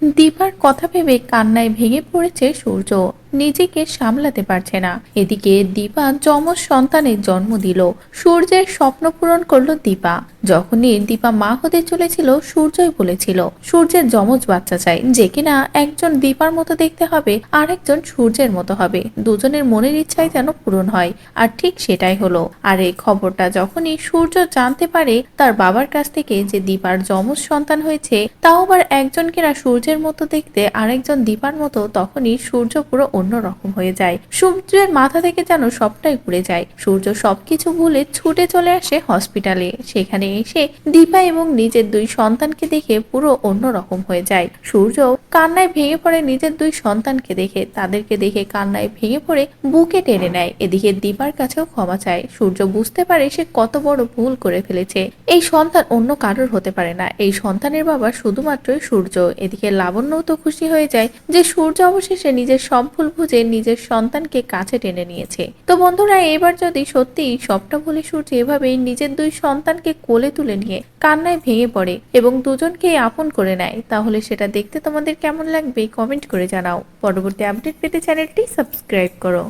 দীপার কথা ভেবে কান্নায় ভেঙে পড়েছে সূর্য। নিজেকে সামলাতে পারছে না। এদিকে দীপা যমজ সন্তানের জন্ম দিল। সূর্যের স্বপ্ন পূরণ করলো দীপা। যখনই দীপা মা হতে চলেছিল, সূর্যই বলেছিল সূর্যের যমজ বাচ্চা চাই, যে কিনা একজন দীপার মতো দেখতে হবে আর একজন সূর্যের মতো হবে। দুজনের মনের ইচ্ছাই যেন পূরণ হয়, আর ঠিক সেটাই হলো। আর এই খবরটা যখনই সূর্য জানতে পারে তার বাবার কাছ থেকে যে দীপার যমজ সন্তান হয়েছে, তাও আবার একজন কিনা সূর্যের মতো দেখতে আর একজন দীপার মতো, তখনই সূর্য পুরো অন্যরকম হয়ে যায়। সূর্যের মাথা থেকে যেন সবটাই ঘুরে যায়। সূর্য সবকিছু ভুলে ছুটে চলে আসে হসপিটালে। সেখানে এসে দীপা এবং নিজের দুই সন্তানকে দেখে পুরো অন্যরকম হয়ে যায়। সূর্য কান্নায় ভেঙে পড়ে নিজের দুই সন্তানকে দেখে। তাদেরকে দেখে কান্নায় ভেঙে পড়ে বুকে টেনে নেয়। এদিকে দীপার কাছেও ক্ষমা চায়। সূর্য বুঝতে পারে সে কত বড় ভুল করে ফেলেছে। এই সন্তান অন্য কারোর হতে পারে না, এই সন্তানের বাবা শুধুমাত্রই সূর্য। এদিকে লাবণ্যও তো খুশি হয়ে যায় যে সূর্য অবশেষে নিজের সব ভুল বুঝে নিজের সন্তানকে কাছে টেনে নিয়েছে। তো বন্ধুরা, এবার যদি সত্যি সবটা ভুলে সূর্য এভাবেই নিজের দুই সন্তানকে কোলে তুলে নিয়ে কান্নায় ভেঙে পড়ে এবং দুজনকে আপন করে নেয়, তাহলে সেটা দেখতে তোমাদের কেমন লাগবে কমেন্ট করে জানাও। পরবর্তী আপডেট পেতে চ্যানেলটি সাবস্ক্রাইব করো।